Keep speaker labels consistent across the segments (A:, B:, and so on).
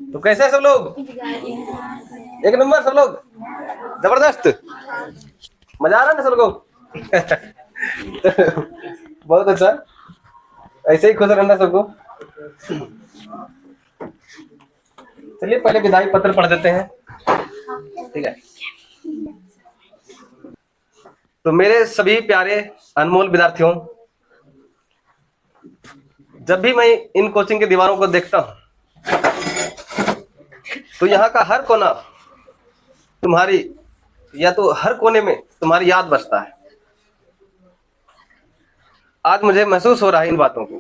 A: तो कैसे हैं सब लोग? एक नंबर सब लोग, जबरदस्त, मजा आ रहा है ना सब लोगों को? बहुत अच्छा, ऐसे ही खुश रहना सबको। चलिए पहले विदाई पत्र पढ़ देते हैं, ठीक है। तो मेरे सभी प्यारे अनमोल विद्यार्थियों, जब भी मैं इन कोचिंग की दीवारों को देखता हूं तो यहाँ का हर कोना तुम्हारी, या तो हर कोने में तुम्हारी याद बसता है। आज मुझे महसूस हो रहा है इन बातों को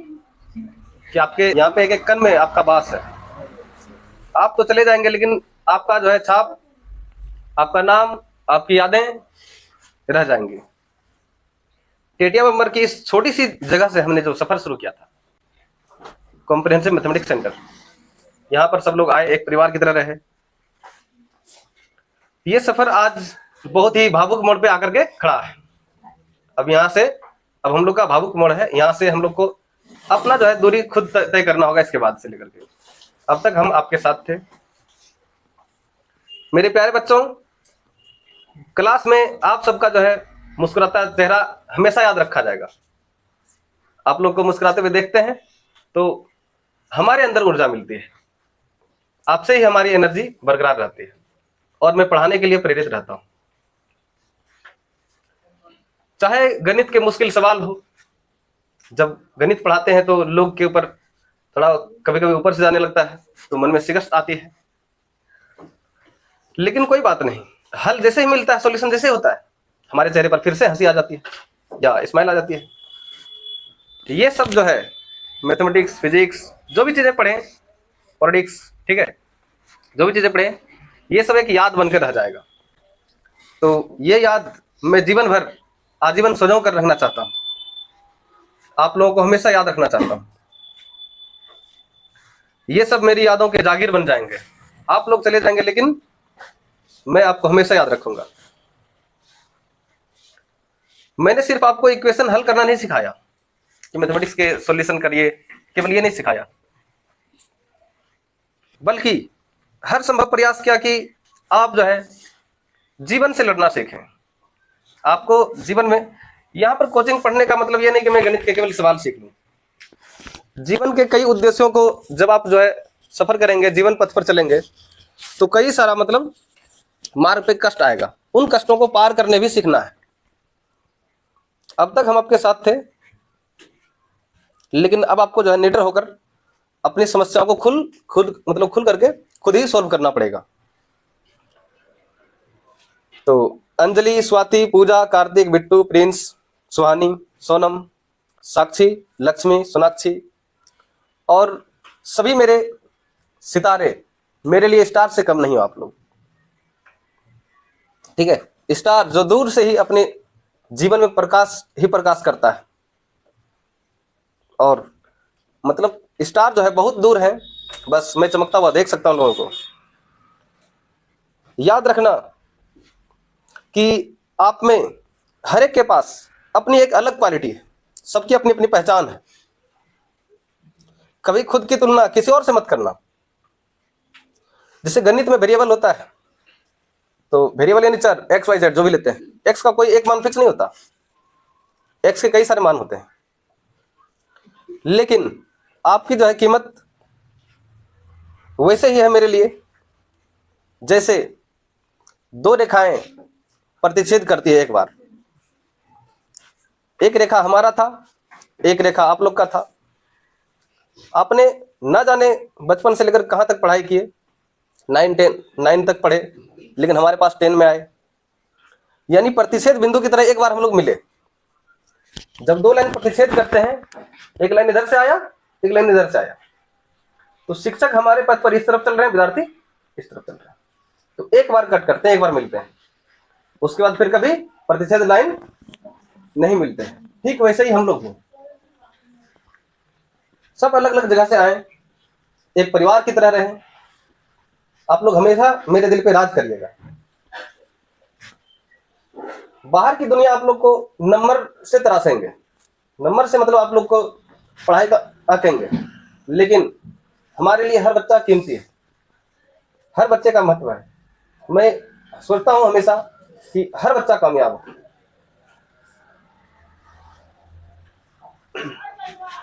A: कि आपके यहाँ पे एक एक कण में आपका वास है। आप तो चले जाएंगे लेकिन आपका जो है छाप, आपका नाम, आपकी यादें रह जाएंगी। टेटिया बम्बर की इस छोटी सी जगह से हमने जो सफर शुरू किया था, कॉम्प्रिहेंसिव मैथमेटिक्स सेंटर, यहाँ पर सब लोग आए, एक परिवार की तरह रहे। ये सफर आज बहुत ही भावुक मोड़ पे आकर के खड़ा है। अब यहाँ से, अब हम लोग का भावुक मोड़ है, यहाँ से हम लोग को अपना जो है दूरी खुद तय करना होगा। इसके बाद से लेकर के अब तक हम आपके साथ थे। मेरे प्यारे बच्चों, क्लास में आप सबका जो है मुस्कुराता चेहरा हमेशा याद रखा जाएगा। आप लोग को मुस्कुराते हुए देखते हैं तो हमारे अंदर ऊर्जा मिलती है, आपसे ही हमारी एनर्जी बरकरार रहती है और मैं पढ़ाने के लिए प्रेरित रहता हूं। चाहे गणित के मुश्किल सवाल हो, जब गणित पढ़ाते हैं तो लोग के ऊपर थोड़ा कभी कभी ऊपर से जाने लगता है तो मन में शिकस्त आती है, लेकिन कोई बात नहीं, हल जैसे ही मिलता है, सॉल्यूशन जैसे होता है, हमारे चेहरे पर फिर से हंसी आ जाती है या स्माइल आ जाती है। ये सब जो है मैथमेटिक्स, फिजिक्स, जो भी चीजें पढ़े, पॉलिटिक्स, ठीक है, जो भी चीजें पढ़े, ये सब एक याद बनकर रह जाएगा। तो ये याद मैं जीवन भर आजीवन सजो कर रखना चाहता हूँ, आप लोगों को हमेशा याद रखना चाहता हूँ। ये सब मेरी यादों के जागीर बन जाएंगे। आप लोग चले जाएंगे लेकिन मैं आपको हमेशा याद रखूंगा। मैंने सिर्फ आपको इक्वेशन हल करना नहीं सिखाया कि मैथमेटिक्स के सॉल्यूशन करिए, केवल ये नहीं सिखाया, बल्कि हर संभव प्रयास किया कि आप जो है जीवन से लड़ना सीखें। आपको जीवन में, यहाँ पर कोचिंग पढ़ने का मतलब ये नहीं कि मैं गणित के केवल सवाल सीख लूं। जीवन के कई उद्देश्यों को जब आप जो है सफर करेंगे, जीवन पथ पर चलेंगे, तो कई सारा मतलब मार्ग पे कष्ट आएगा, उन कष्टों को पार करने भी सीखना है। अब तक हम आपके साथ थे, लेकिन अब आपको जो है निडर होकर अपनी समस्याओं को खुद करके खुद ही सॉल्व करना पड़ेगा। तो अंजलि, स्वाति, पूजा, कार्तिक, बिट्टू, प्रिंस, सुहानी, सोनम, साक्षी, लक्ष्मी, सोनाक्षी और सभी मेरे सितारे, मेरे लिए स्टार से कम नहीं हो आप लोग, ठीक है। स्टार जो दूर से ही अपने जीवन में प्रकाश ही प्रकाश करता है, और मतलब स्टार जो है बहुत दूर है, बस मैं चमकता हुआ देख सकता हूं लोगों को। याद रखना कि आप में हर एक के पास अपनी एक अलग क्वालिटी है, सबकी अपनी अपनी पहचान है। कभी खुद की तुलना किसी और से मत करना। जैसे गणित में वेरिएबल होता है, तो वेरिएबल यानी चर एक्स वाई जेड जो भी लेते हैं, एक्स का कोई एक मान फिक्स नहीं होता, एक्स के कई सारे मान होते हैं। लेकिन आपकी जो है कीमत वैसे ही है मेरे लिए जैसे दो रेखाएं प्रतिच्छेद करती है एक बार। एक रेखा हमारा था, एक रेखा आप लोग का था। आपने ना जाने बचपन से लेकर कहां तक पढ़ाई किए, 9 तक पढ़े, लेकिन हमारे पास 10 में आए, यानी प्रतिच्छेद बिंदु की तरह एक बार हम लोग मिले। जब दो लाइन प्रतिच्छेद करते हैं, एक लाइन इधर से आया, एक लाइन इधर से आया, तो शिक्षक हमारे पथ पर इस तरफ चल रहे हैं, विद्यार्थी इस तरफ चल रहे हैं, तो एक बार कट करते हैं, एक बार मिलते हैं, उसके बाद फिर कभी प्रतिच्छेद लाइन नहीं मिलते हैं। ठीक वैसे ही हम लोग हैं, सब अलग अलग जगह से आए, एक परिवार की तरह रहे। आप लोग हमेशा मेरे दिल पे राज करिएगा। बाहर की दुनिया आप लोग को नंबर से तरासेंगे, नंबर से मतलब आप लोग को पढ़ाई का आकेंगे, लेकिन हमारे लिए हर बच्चा कीमती है, हर बच्चे का महत्व है। मैं सोचता हूं हमेशा कि हर बच्चा कामयाब हो,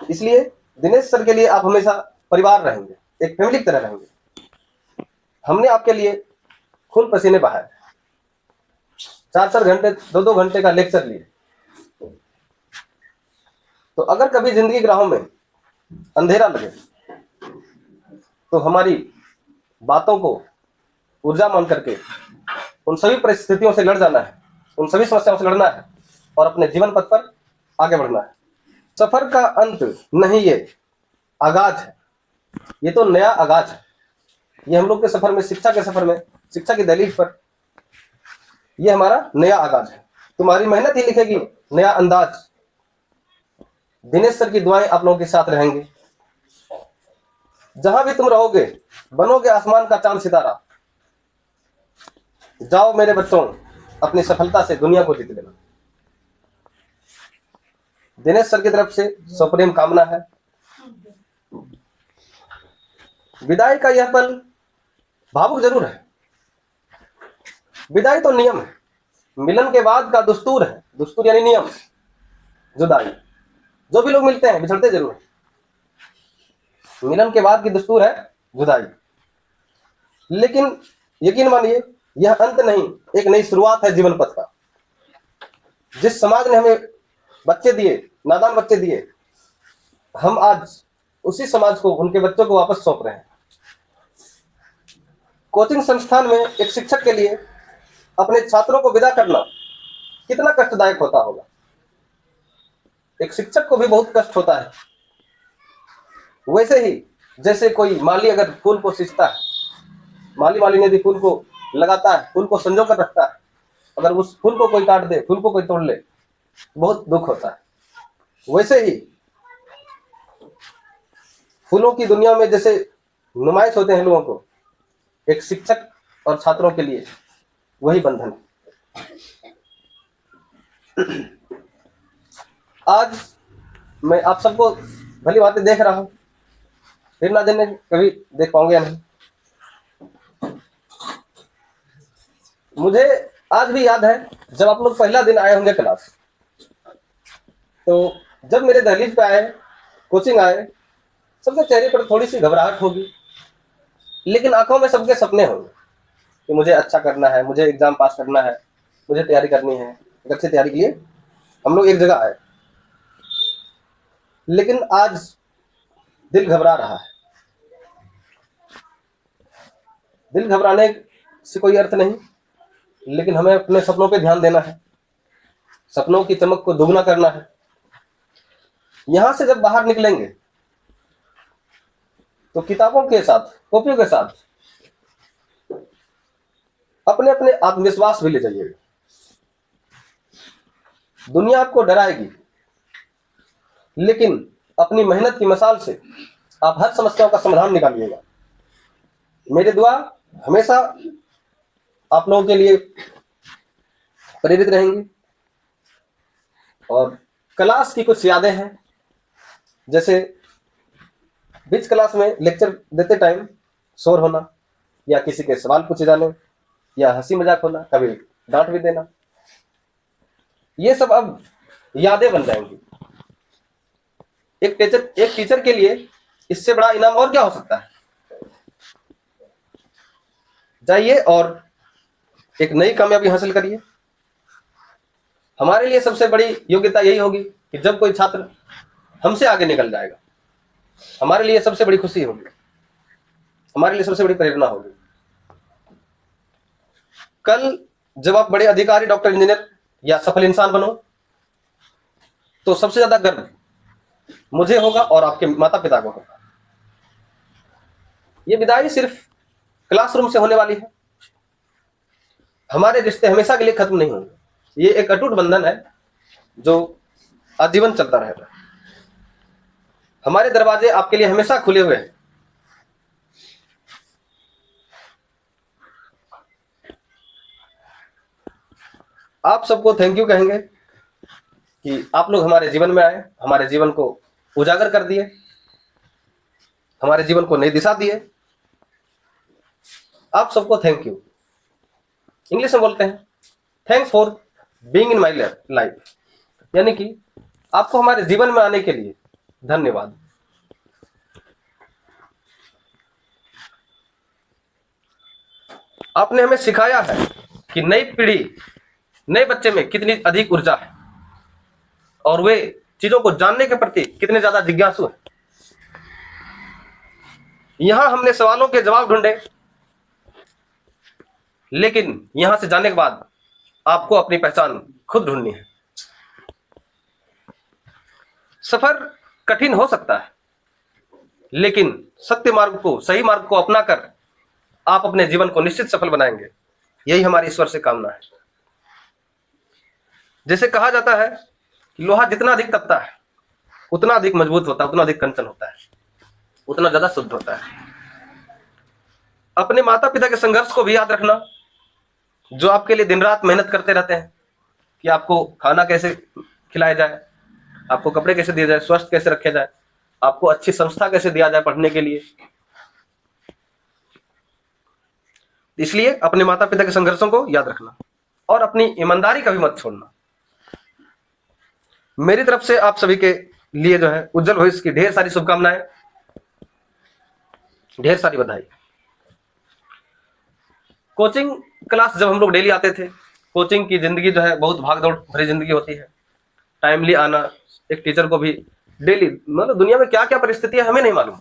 A: इसलिए दिनेश सर के लिए आप हमेशा परिवार रहेंगे, एक फैमिली की तरह रहेंगे। हमने आपके लिए खून पसीने बहाए, 4-4 घंटे 2-2 घंटे का लेक्चर लिए। तो अगर कभी जिंदगी की राहों में अंधेरा लगे तो हमारी बातों को ऊर्जा मान करके उन सभी परिस्थितियों से लड़ जाना है, उन सभी समस्याओं से लड़ना है और अपने जीवन पथ पर आगे बढ़ना है। सफर का अंत नहीं, ये आगाज है, ये तो नया आगाज है। ये हम लोग के सफर में, शिक्षा के सफर में, शिक्षा की दहलीज पर ये हमारा नया आगाज है। तुम्हारी मेहनत ही लिखेगी नया अंदाज। दिनेश सर की दुआएं आप लोगों के साथ रहेंगे। जहां भी तुम रहोगे बनोगे आसमान का चांद सितारा। जाओ मेरे बच्चों, अपनी सफलता से दुनिया को जीत लेना। दिनेश सर की तरफ से सप्रेम कामना है। विदाई का यह पल भावुक जरूर है। विदाई तो नियम है, मिलन के बाद का दुस्तूर है। दुस्तूर यानी नियम, जुदाई। जो भी लोग मिलते हैं बिछड़ते जरूर है, मिलन के बाद की दस्तूर है जुदाई। लेकिन यकीन मानिए यह अंत नहीं, एक नई शुरुआत है जीवन पथ का। जिस समाज ने हमें बच्चे दिए, नादान बच्चे दिए, हम आज उसी समाज को, उनके बच्चों को वापस सौंप रहे हैं। कोचिंग संस्थान में एक शिक्षक के लिए अपने छात्रों को विदा करना कितना कष्टदायक होता होगा। एक शिक्षक को भी बहुत कष्ट होता है। वैसे ही जैसे कोई माली अगर फूल को सींचता है, माली यदि फूल को लगाता है, फूल को संजो कर रखता है, अगर उस फूल को कोई काट दे, फूल को कोई तोड़ ले, बहुत दुख होता है। वैसे ही फूलों की दुनिया में जैसे नुमाइश होते हैं लोगों को, एक शिक्षक और छात्रों के लिए वही बंधन है। आज मैं आप सबको भली बातें देख रहा हूं, फिर ना जाने कभी देख पाऊंगे या नहीं। मुझे आज भी याद है जब आप लोग पहला दिन आए होंगे क्लास, तो जब मेरे दहलीज पे आए, कोचिंग आए, सबके चेहरे पर थोड़ी सी घबराहट होगी, लेकिन आंखों में सबके सपने होंगे कि मुझे अच्छा करना है, मुझे एग्जाम पास करना है, मुझे तैयारी करनी है। एक अच्छी तैयारी के लिए हम लोग एक जगह आए, लेकिन आज दिल घबरा रहा है। दिल घबराने से कोई अर्थ नहीं, लेकिन हमें अपने सपनों पे ध्यान देना है, सपनों की चमक को दुगना करना है। यहां से जब बाहर निकलेंगे तो किताबों के साथ, कॉपियों के साथ अपने अपने आत्मविश्वास भी ले जाइएगा। दुनिया आपको डराएगी, लेकिन अपनी मेहनत की मिसाल से आप हर समस्याओं का समाधान निकालिएगा। मेरी दुआ हमेशा आप लोगों के लिए प्रेरित रहेंगी। और क्लास की कुछ यादें हैं, जैसे बीच क्लास में लेक्चर देते टाइम शोर होना, या किसी के सवाल पूछे जाने, या हंसी मजाक होना, कभी डांट भी देना, ये सब अब यादें बन जाएंगी। एक टीचर के लिए इससे बड़ा इनाम और क्या हो सकता है। जाइए और एक नई कामयाबी हासिल करिए। हमारे लिए सबसे बड़ी योग्यता यही होगी कि जब कोई छात्र हमसे आगे निकल जाएगा, हमारे लिए सबसे बड़ी खुशी होगी, हमारे लिए सबसे बड़ी प्रेरणा होगी। कल जब आप बड़े अधिकारी, डॉक्टर, इंजीनियर या सफल इंसान बनो, तो सबसे ज्यादा गर्व मुझे होगा और आपके माता पिता को होगा। ये विदाई सिर्फ क्लासरूम से होने वाली है, हमारे रिश्ते हमेशा के लिए खत्म नहीं होंगे। ये एक अटूट बंधन है जो आजीवन चलता रहेगा। हमारे दरवाजे आपके लिए हमेशा खुले हुए हैं। आप सबको थैंक यू कहेंगे कि आप लोग हमारे जीवन में आए, हमारे जीवन को उजागर कर दिए, हमारे जीवन को नई दिशा दी है। आप सबको थैंक यू। इंग्लिश में बोलते हैं thanks for being in my life, यानी कि आपको हमारे जीवन में आने के लिए धन्यवाद। आपने हमें सिखाया है कि नई पीढ़ी, नए बच्चे में कितनी अधिक ऊर्जा है और वे चीजों को जानने के प्रति कितने ज्यादा जिज्ञासु हैं। यहां हमने सवालों के जवाब ढूंढे, लेकिन यहां से जाने के बाद आपको अपनी पहचान खुद ढूंढनी है। सफर कठिन हो सकता है, लेकिन सत्य मार्ग को, सही मार्ग को अपनाकर आप अपने जीवन को निश्चित सफल बनाएंगे। यही हमारी ईश्वर से कामना है। जैसे कहा जाता है कि लोहा जितना अधिक तपता है उतना अधिक मजबूत होता है, उतना अधिक कंचन होता है, उतना ज्यादा शुद्ध होता है। अपने माता पिता के संघर्ष को भी याद रखना, जो आपके लिए दिन रात मेहनत करते रहते हैं कि आपको खाना कैसे खिलाया जाए, आपको कपड़े कैसे दिए जाए, स्वस्थ कैसे रखे जाए, आपको अच्छी संस्था कैसे दिया जाए पढ़ने के लिए। इसलिए अपने माता पिता के संघर्षों को याद रखना और अपनी ईमानदारी का भी मत छोड़ना। मेरी तरफ से आप सभी के लिए जो है उज्जवल भविष्य की ढेर सारी शुभकामनाएं, ढेर सारी बधाई। कोचिंग क्लास जब हम लोग डेली आते थे, कोचिंग की जिंदगी जो है बहुत भागदौड़ भरी जिंदगी होती है। टाइमली आना, एक टीचर को भी डेली, मतलब दुनिया में क्या क्या परिस्थितियां हमें नहीं मालूम,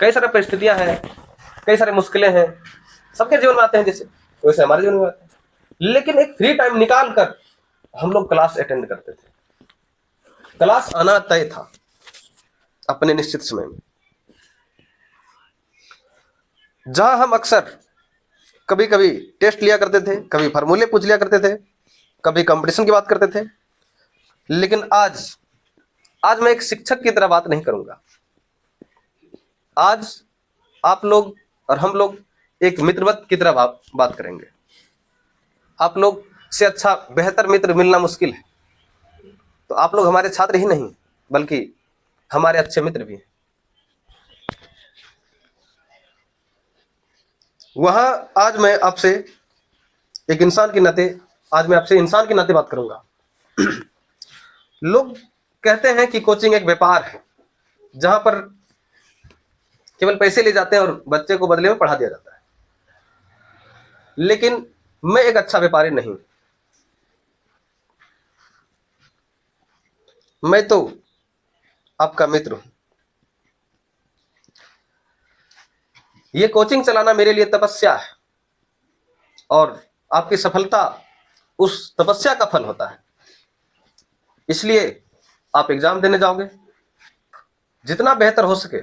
A: कई सारी परिस्थितियां हैं, कई सारी मुश्किलें हैं, सबके जीवन में आते हैं, जैसे वैसे हमारे जीवन में आते हैं। लेकिन एक फ्री टाइम निकाल कर हम लोग क्लास अटेंड करते थे। क्लास आना तय था अपने निश्चित समय में, जहां हम अक्सर कभी कभी टेस्ट लिया करते थे, कभी फार्मूले पूछ लिया करते थे, कभी कंपटीशन की बात करते थे। लेकिन आज मैं एक शिक्षक की तरह बात नहीं करूंगा। आज आप लोग और हम लोग एक मित्रवत की तरह बात करेंगे। आप लोग से अच्छा बेहतर मित्र मिलना मुश्किल है, तो आप लोग हमारे छात्र ही नहीं बल्कि हमारे अच्छे मित्र भी हैं। वहां आज मैं आपसे एक इंसान के नाते, आज मैं आपसे इंसान के नाते बात करूंगा। लोग कहते हैं कि कोचिंग एक व्यापार है जहां पर केवल पैसे ले जाते हैं और बच्चे को बदले में पढ़ा दिया जाता है। लेकिन मैं एक अच्छा व्यापारी नहीं, मैं तो आपका मित्र हूं। ये कोचिंग चलाना मेरे लिए तपस्या है और आपकी सफलता उस तपस्या का फल होता है। इसलिए आप एग्जाम देने जाओगे, जितना बेहतर हो सके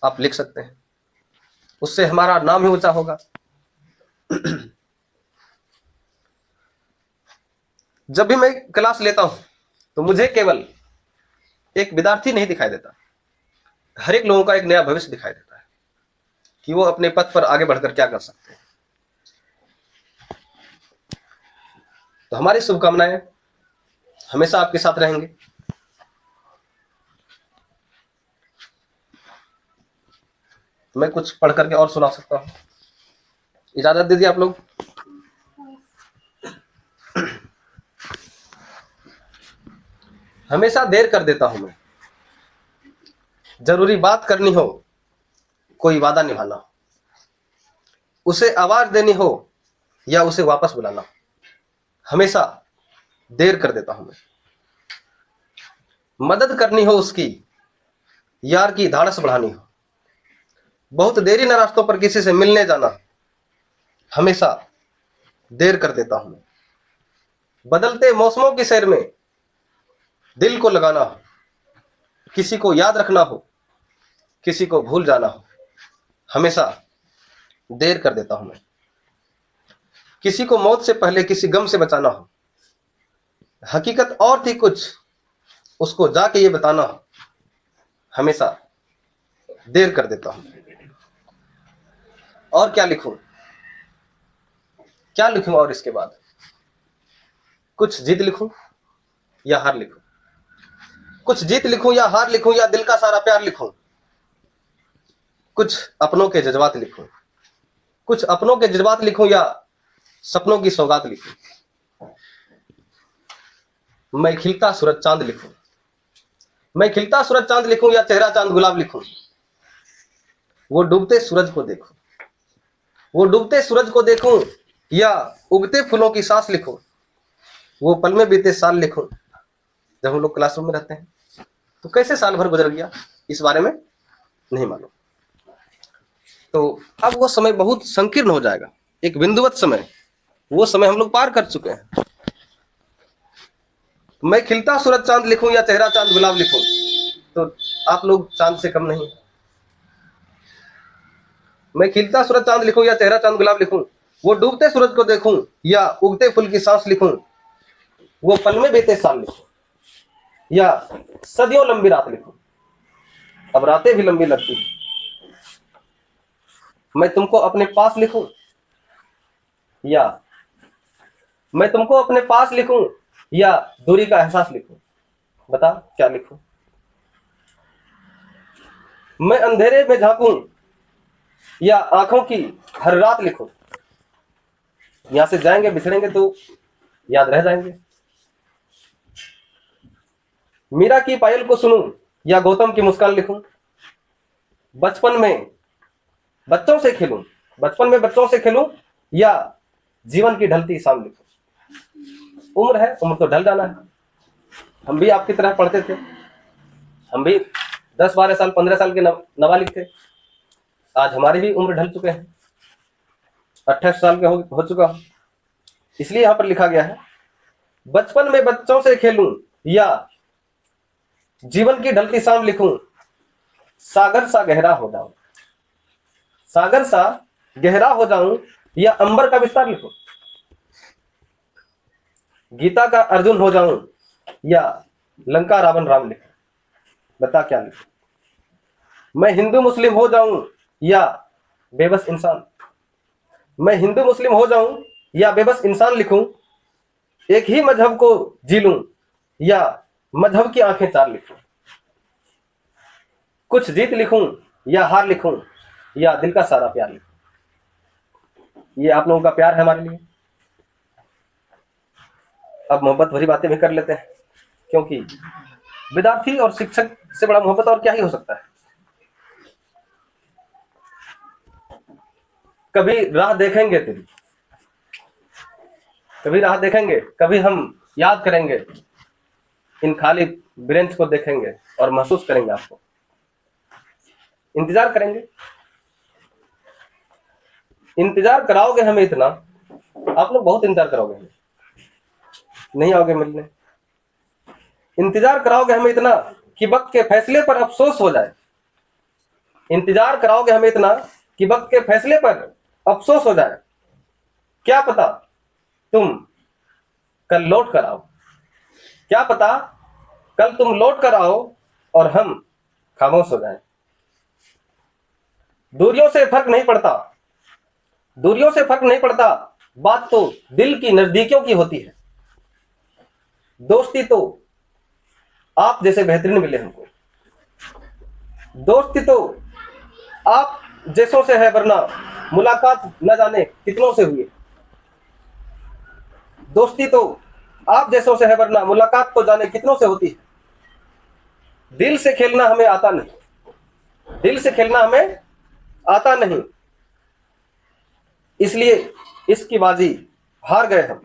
A: आप लिख सकते हैं, उससे हमारा नाम ही ऊंचा होगा। जब भी मैं क्लास लेता हूं तो मुझे केवल एक विद्यार्थी नहीं दिखाई देता, हर एक लोगों का एक नया भविष्य दिखाई देता है कि वो अपने पथ पर आगे बढ़कर क्या कर सकते हैं। तो हमारी शुभकामनाएं हमेशा आपके साथ रहेंगे। मैं कुछ पढ़ करके और सुना सकता हूं, इजाजत दीजिए आप लोग। हमेशा देर कर देता हूं मैं, जरूरी बात करनी हो, कोई वादा निभाना हो, उसे आवाज देनी हो या उसे वापस बुलाना हो, हमेशा देर कर देता हूं मैं। मदद करनी हो उसकी, यार की धाड़स बढ़ानी हो, बहुत देरी न रास्तों पर किसी से मिलने जाना, हमेशा देर कर देता हूं मैं। बदलते मौसमों की सैर में दिल को लगाना हो, किसी को याद रखना हो, किसी को भूल जाना हो, हमेशा देर कर देता हूं मैं। किसी को मौत से पहले किसी गम से बचाना हो, हकीकत और थी कुछ, उसको जाके ये बताना हो, हमेशा देर कर देता हूं। और क्या लिखूं, क्या लिखूं और इसके बाद? कुछ जिद लिखूं या हार लिखूं? कुछ जीत लिखूं या हार लिखूं या दिल का सारा प्यार लिखूं, कुछ अपनों के जज्बात लिखूं, कुछ अपनों के जज्बात लिखूं या सपनों की सौगात लिखूं। मैं खिलता सूरज चांद लिखूं, मैं खिलता सूरज चांद लिखूं या चेहरा चांद गुलाब लिखूं। वो डूबते सूरज को देखूं, वो डूबते सूरज को देखूं या उगते फूलों की सांस लिखूं। वो पल में बीते साल लिखूं। जब हम लोग क्लासरूम में रहते हैं तो कैसे साल भर गुजर गया इस बारे में नहीं मालूम। तो अब वो समय बहुत संकीर्ण हो जाएगा, एक बिंदुवत समय, वो समय हम लोग पार कर चुके हैं। मैं खिलता सूरज चांद लिखूं या चेहरा चांद गुलाब लिखूं, तो आप लोग चांद से कम नहीं। मैं खिलता सूरज चांद लिखूं या चेहरा चांद गुलाब लिखूं, वो डूबते सूरज को देखूं या उगते फूल की सांस लिखूं। वो पल में बीते साल लिखूं या सदियों लंबी रात लिखूं। अब रातें भी लंबी लगती हैं। मैं तुमको अपने पास लिखूं या मैं तुमको अपने पास लिखूं या दूरी का एहसास लिखूं। बता क्या लिखूं। मैं अंधेरे में झांकूं या आंखों की हर रात लिखूं। यहां से जाएंगे बिछड़ेंगे तो याद रह जाएंगे। मीरा की पायल को सुनूं या गौतम की मुस्कान लिखूं। बचपन में बच्चों से खेलूं, बचपन में बच्चों से खेलूं या जीवन की ढलती शाम लिखूं। उम्र है, उम्र तो ढल जाना है। हम भी आपकी तरह पढ़ते थे, हम भी 10-12 साल 15 साल के नाबालिग थे। आज हमारी भी उम्र ढल चुके हैं, 28 साल के हो चुका हूं। इसलिए यहां पर लिखा गया है, बचपन में बच्चों से खेलूं या जीवन की ढलती शाम लिखूं। सागर सा गहरा हो जाऊं, सागर सा गहरा हो जाऊं या अंबर का विस्तार लिखूं। गीता का अर्जुन हो जाऊं या लंका रावण राम लिखूं। बता क्या लिखूं। मैं हिंदू मुस्लिम हो जाऊं या बेबस इंसान। मैं हिंदू मुस्लिम हो जाऊं या बेबस इंसान लिखूं। एक ही मजहब को जी लूं या मजहब की आंखें चार लिखूं। कुछ जीत लिखूं या हार लिखूं या दिल का सारा प्यार लिखूं। ये आप लोगों का प्यार है हमारे लिए। अब मोहब्बत भरी बातें भी कर लेते हैं, क्योंकि विद्यार्थी और शिक्षक से बड़ा मोहब्बत और क्या ही हो सकता है। कभी राह देखेंगे तेरी, कभी राह देखेंगे, कभी हम याद करेंगे, इन खाली ब्रेंच को देखेंगे और महसूस करेंगे आपको। इंतजार करेंगे, इंतजार कराओगे हमें इतना, आप लोग बहुत इंतजार करोगे हमें, नहीं आओगे मिलने। इंतजार कराओगे हमें इतना कि वक्त के फैसले पर अफसोस हो जाए। इंतजार कराओगे हमें इतना कि वक्त के फैसले पर अफसोस हो जाए। क्या पता तुम कल लौट कर आओ, क्या पता कल तुम लौट कर आओ और हम खामोश हो जाएं। दूरियों से फर्क नहीं पड़ता, दूरियों से फर्क नहीं पड़ता, बात तो दिल की नजदीकियों की होती है। दोस्ती तो आप जैसे बेहतरीन मिले हमको, दोस्ती तो आप जैसों से है, वरना मुलाकात न जाने कितनों से हुई। दोस्ती तो आप जैसों से है, वरना मुलाकात तो जाने कितनों से होती है। दिल से खेलना हमें आता नहीं, दिल से खेलना हमें आता नहीं, इसलिए इसकी बाजी हार गए हम।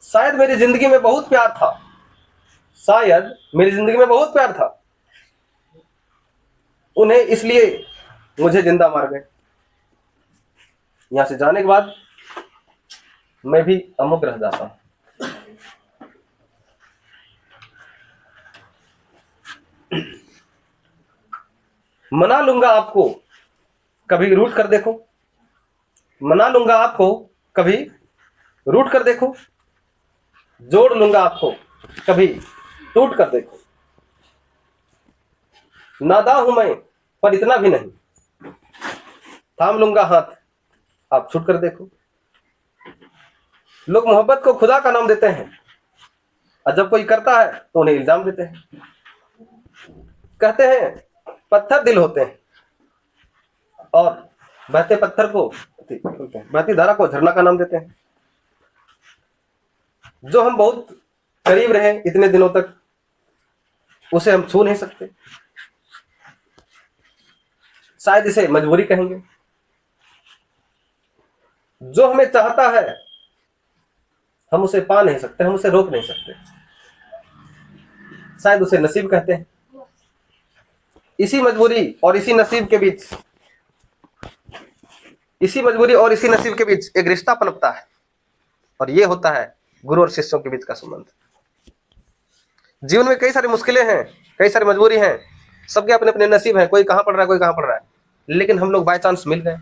A: शायद मेरी जिंदगी में बहुत प्यार था, शायद मेरी जिंदगी में बहुत प्यार था, उन्हें इसलिए मुझे जिंदा मार गए। यहां से जाने के बाद मैं भी अमुक रह जाता हूं। मना लूंगा आपको, कभी रूठ कर देखो, मना लूंगा आपको, कभी रूठ कर देखो, जोड़ लूंगा आपको, कभी टूट कर देखो। नादां हूं मैं पर इतना भी नहीं, थाम लूंगा हाथ, आप छूट कर देखो। लोग मोहब्बत को खुदा का नाम देते हैं, और जब कोई करता है तो उन्हें इल्जाम देते हैं, कहते हैं पत्थर दिल होते हैं और बहते पत्थर को, बहती धारा को झरना का नाम देते हैं। जो हम बहुत करीब रहे इतने दिनों तक, उसे हम छू नहीं सकते, शायद इसे मजबूरी कहेंगे। जो हमें चाहता है हम उसे पा नहीं सकते, हम उसे रोक नहीं सकते, शायद उसे नसीब कहते हैं। इसी मजबूरी और इसी नसीब के बीच, इसी मजबूरी और इसी नसीब के बीच एक रिश्ता पनपता है, और ये होता है गुरु और शिष्यों के बीच का संबंध। जीवन में कई सारी मुश्किलें हैं, कई सारी मजबूरी हैं, सबके अपने अपने नसीब हैं, कोई कहां पढ़ रहा है, कोई कहां पढ़ रहा है, लेकिन हम लोग बाय चांस मिल गए।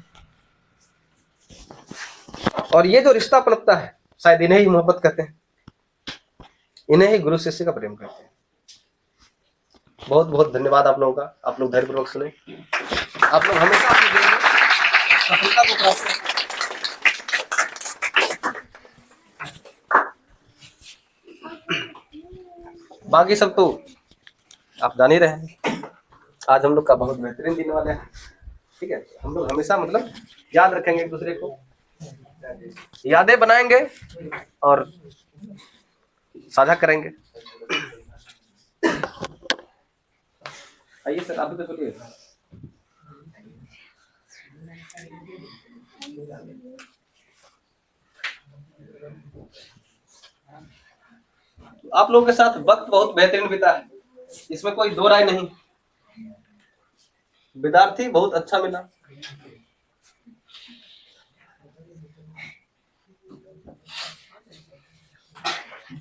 A: और ये जो रिश्ता पनपता है, शायद इन्हें ही मोहब्बत कहते हैं, इन्हें ही गुरु शिष्य का प्रेम कहते हैं। बहुत बहुत धन्यवाद आप लोगों का, आप लोग धैर्यपूर्वक सुने। आप लोग हमेशा अपने जीवन में सफलता को प्राप्त करें। बाकी सब तो आप जान ही रहे हैं। आज हम लोग का बहुत बेहतरीन दिन वाला है, ठीक है। हम लोग हमेशा मतलब याद रखेंगे एक दूसरे को, यादें बनाएंगे और साझा करेंगे। आइए सर, आप भी तो बोलिए। आप लोगों के साथ वक्त बहुत बेहतरीन बीता है, इसमें कोई दो राय नहीं। विद्यार्थी बहुत अच्छा मिला,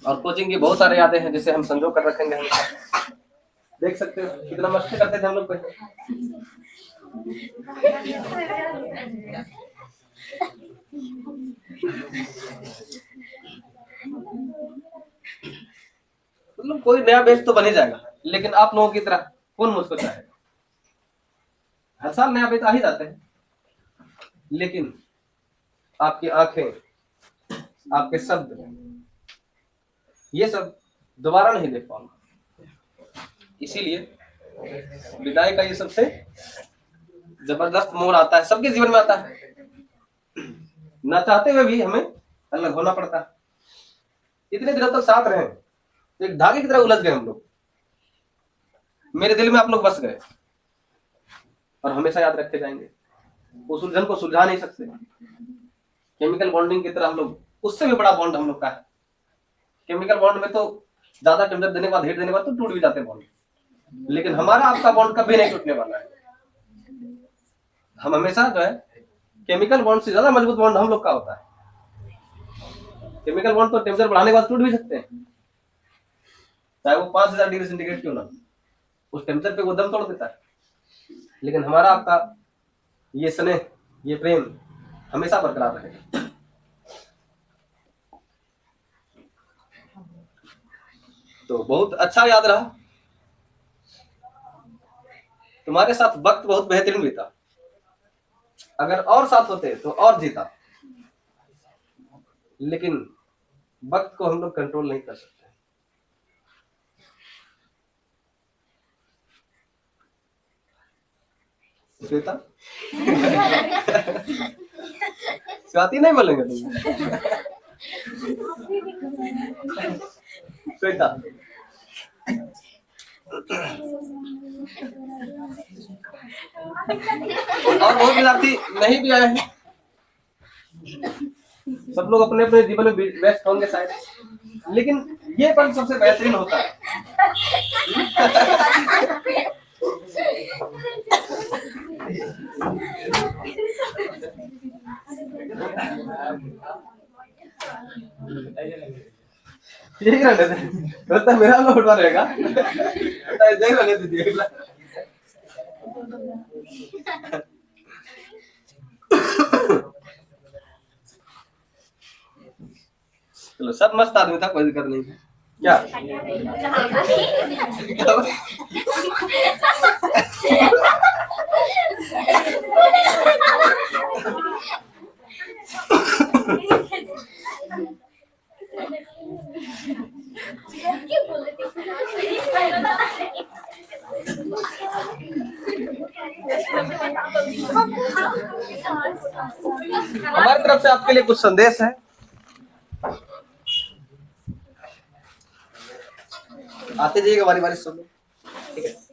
A: और कोचिंग की बहुत सारे यादें हैं जिसे हम संजो कर रखेंगे हमेशा। देख सकते हो कितना मस्ती करते थे हम लोग पहले। मतलब कोई नया बैच तो बन ही जाएगा, लेकिन आप लोगों की तरह कौन मुझको चाहेगा। हर साल नया बैच आ ही जाते हैं, लेकिन आपकी आंखें, आपके शब्द, ये सब दोबारा नहीं देख पाऊंगा। इसीलिए विदाई का ये सबसे जबरदस्त मोड़ आता है, सबके जीवन में आता है। ना चाहते हुए भी हमें अलग होना पड़ता है। इतने दिनों तक साथ रहे, एक धागे की तरह उलझ गए हम लोग। मेरे दिल में आप लोग बस गए और हमेशा याद रखे जाएंगे। उस उलझन को सुलझा नहीं सकते। केमिकल बॉन्डिंग की तरह हम लोग, उससे भी बड़ा बॉन्ड हम लोग का है। केमिकल बॉन्ड में तो ज्यादा टेम्परेचर देने के बाद, हीट देने के बाद तो टूट भी जाते हैं बॉन्ड, लेकिन हमारा आपका बॉन्ड कभी नहीं टूटने वाला है। हम हमेशा जो है, केमिकल बॉन्ड से ज्यादा मजबूत बॉन्ड हम लोग का होता है। केमिकल बॉन्ड तो टेम्परेचर बढ़ाने के बाद टूट भी सकते हैं, चाहे वो 5000 डिग्री सेंटीग्रेड क्यों ना, उस टेम्परेचर पे वो दम तोड़ देता है। लेकिन हमारा आपका ये स्नेह, ये प्रेम हमेशा बरकरार रहेगा। तो बहुत अच्छा याद रहा, तुम्हारे साथ वक्त बहुत बेहतरीन बीता। अगर और साथ होते तो और जीता, लेकिन वक्त को हम लोग कंट्रोल नहीं कर सकते। श्वेता स्वाति नहीं बोलेंगे तुम? श्वेता और बहुत विद्यार्थी नहीं भी आए हैं, सब लोग अपने अपने जीवन में व्यस्त होंगे शायद, लेकिन ये पल सबसे बेहतरीन होता है। यही रहने दे, तो मेरा लोग उठवा रहेगा, यही रहने दीजिए। चलो, सब मस्त आदमी था, कोई दिक्कत नहीं थी। क्या हमारी तरफ से आपके लिए कुछ संदेश है। आते जाइएगा, बारी बारी सुनो, ठीक है।